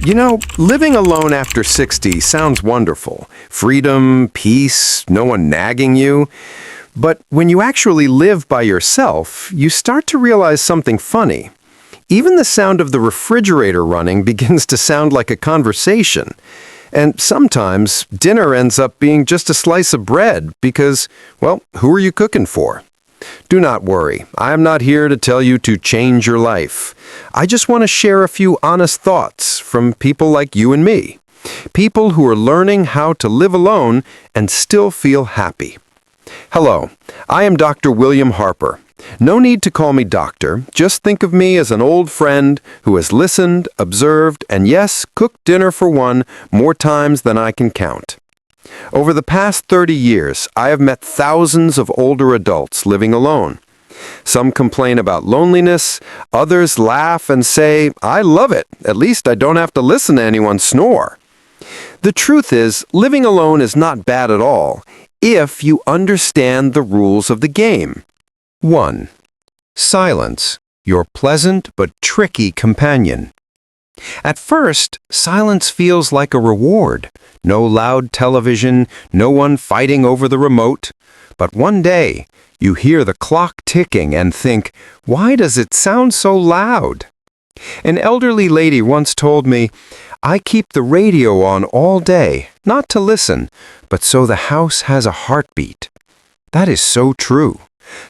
Living alone after 60 sounds wonderful. Freedom, peace, no one nagging you. But when you actually live by yourself, you start to realize something funny. Even the sound of the refrigerator running begins to sound like a conversation. And sometimes dinner ends up being just a slice of bread because, well, who are you cooking for? Do not worry, I am not here to tell you to change your life. I just want to share a few honest thoughts from people like you and me. People who are learning how to live alone and still feel happy. Hello, I am Dr. William Harper. No need to call me doctor, just think of me as an old friend who has listened, observed, and yes, cooked dinner for one more times than I can count. Over the past 30 years, I have met thousands of older adults living alone. Some complain about loneliness, others laugh and say, I love it, at least I don't have to listen to anyone snore. The truth is, living alone is not bad at all, if you understand the rules of the game. 1. Silence, your pleasant but tricky companion. At first, silence feels like a reward. No loud television, no one fighting over the remote. But one day, you hear the clock ticking and think, why does it sound so loud? An elderly lady once told me, I keep the radio on all day, not to listen, but so the house has a heartbeat. That is so true.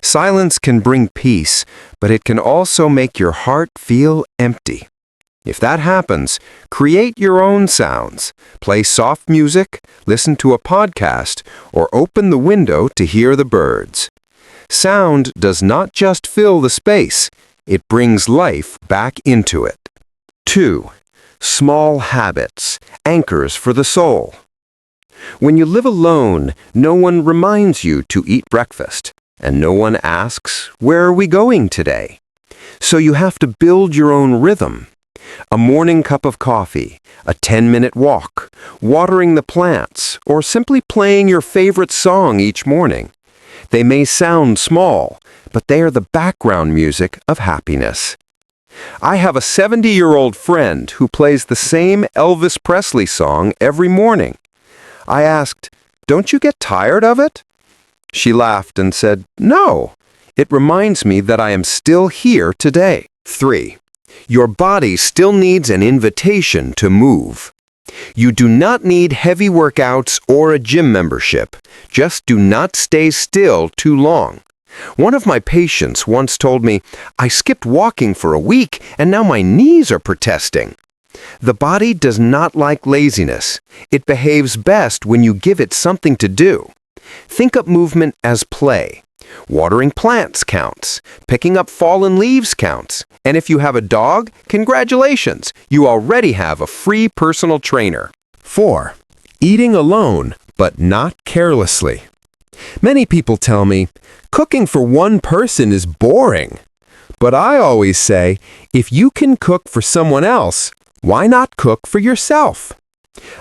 Silence can bring peace, but it can also make your heart feel empty. If that happens, create your own sounds. Play soft music, listen to a podcast, or open the window to hear the birds. Sound does not just fill the space, it brings life back into it. 2. Small habits, anchors for the soul. When you live alone, no one reminds you to eat breakfast, and no one asks, where are we going today? So you have to build your own rhythm. A morning cup of coffee, a 10-minute walk, watering the plants, or simply playing your favorite song each morning. They may sound small, but they are the background music of happiness. I have a 70-year-old friend who plays the same Elvis Presley song every morning. I asked, don't you get tired of it? She laughed and said, no, it reminds me that I am still here today. 3. Your body still needs an invitation to move. You do not need heavy workouts or a gym membership. Just do not stay still too long. One of my patients once told me, I skipped walking for a week and now my knees are protesting. The body does not like laziness. It behaves best when you give it something to do. Think of movement as play. Watering plants counts. Picking up fallen leaves counts. And if you have a dog, congratulations! You already have a free personal trainer. 4. Eating alone, but not carelessly. Many people tell me, cooking for one person is boring. But I always say, if you can cook for someone else, why not cook for yourself?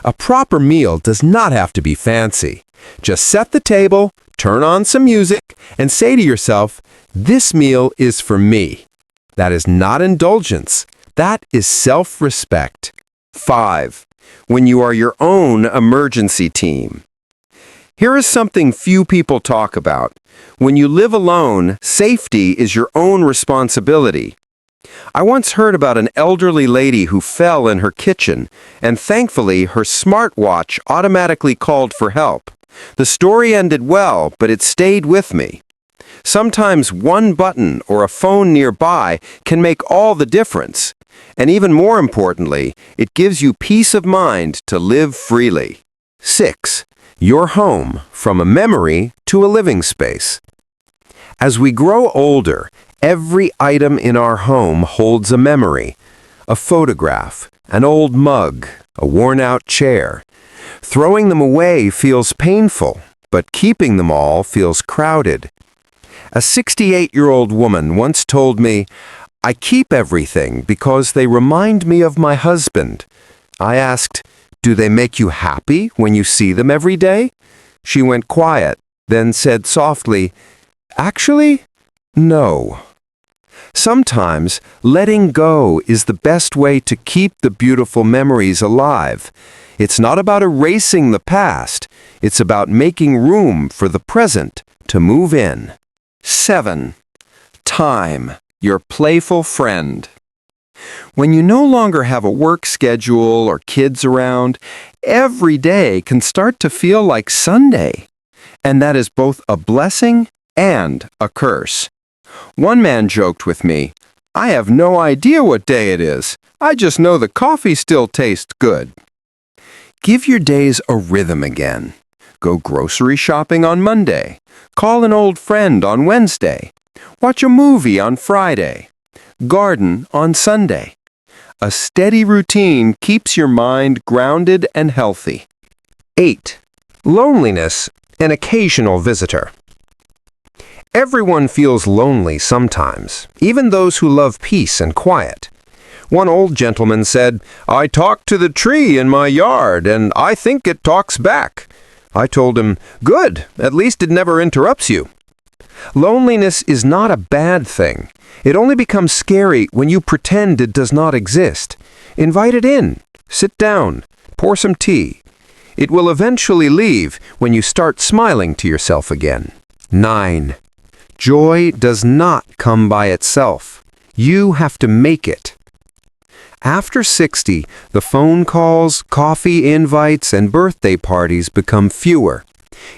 A proper meal does not have to be fancy. Just set the table, turn on some music, and say to yourself, this meal is for me. That is not indulgence. That is self-respect. 5. When you are your own emergency team. Here is something few people talk about. When you live alone, safety is your own responsibility. I once heard about an elderly lady who fell in her kitchen, and thankfully her smartwatch automatically called for help. The story ended well, but it stayed with me. Sometimes one button or a phone nearby can make all the difference. And even more importantly, it gives you peace of mind to live freely. 6. Your home, from a memory to a living space. As we grow older, every item in our home holds a memory. A photograph, an old mug, a worn-out chair. Throwing them away feels painful, but keeping them all feels crowded. A 68-year-old woman once told me, I keep everything because they remind me of my husband. I asked, do they make you happy when you see them every day? She went quiet, then said softly, actually, no. Sometimes letting go is the best way to keep the beautiful memories alive. It's not about erasing the past. It's about making room for the present to move in. 7. Time, your playful friend. When you no longer have a work schedule or kids around, every day can start to feel like Sunday. And that is both a blessing and a curse. One man joked with me, "I have no idea what day it is. I just know the coffee still tastes good." Give your days a rhythm again. Go grocery shopping on Monday. Call an old friend on Wednesday. Watch a movie on Friday. Garden on Sunday. A steady routine keeps your mind grounded and healthy. 8. Loneliness, an occasional visitor. Everyone feels lonely sometimes, even those who love peace and quiet. One old gentleman said, "I talk to the tree in my yard, and I think it talks back." I told him, "Good, at least it never interrupts you." Loneliness is not a bad thing. It only becomes scary when you pretend it does not exist. Invite it in. Sit down. Pour some tea. It will eventually leave when you start smiling to yourself again. 9. Joy does not come by itself. You have to make it. After 60, the phone calls, coffee invites, and birthday parties become fewer.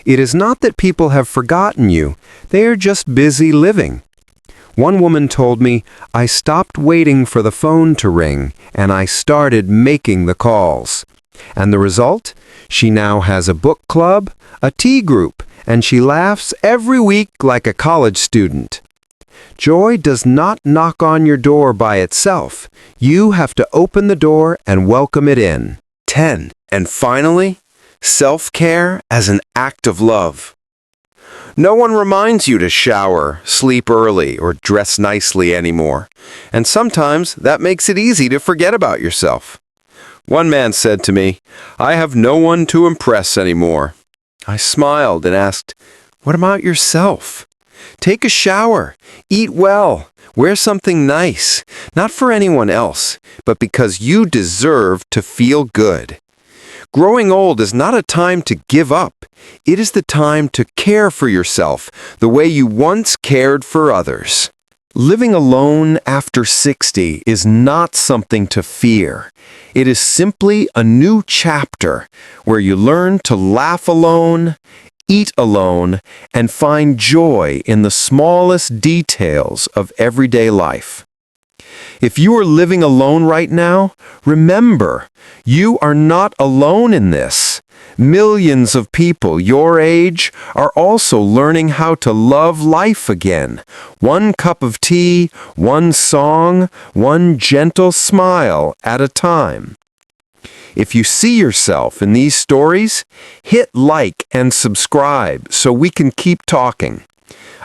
It is not that people have forgotten you. They are just busy living. One woman told me, "I stopped waiting for the phone to ring, and I started making the calls." And the result? She now has a book club, a tea group, and she laughs every week like a college student. Joy does not knock on your door by itself. You have to open the door and welcome it in. 10. And finally, self-care as an act of love. No one reminds you to shower, sleep early, or dress nicely anymore. And sometimes that makes it easy to forget about yourself. One man said to me, "I have no one to impress anymore." I smiled and asked, "What about yourself? Take a shower, eat well, wear something nice, not for anyone else, but because you deserve to feel good." Growing old is not a time to give up. It is the time to care for yourself the way you once cared for others. Living alone after 60 is not something to fear. It is simply a new chapter where you learn to laugh alone, eat alone, and find joy in the smallest details of everyday life. If you are living alone right now, remember, you are not alone in this. Millions of people your age are also learning how to love life again. One cup of tea, one song, one gentle smile at a time. If you see yourself in these stories, hit like and subscribe so we can keep talking.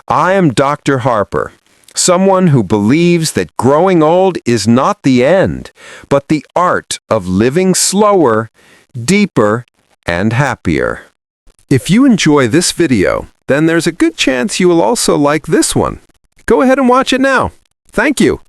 I am Dr. Harper, someone who believes that growing old is not the end, but the art of living slower, deeper, and happier. If you enjoy this video, then there's a good chance you will also like this one. Go ahead and watch it now. Thank you.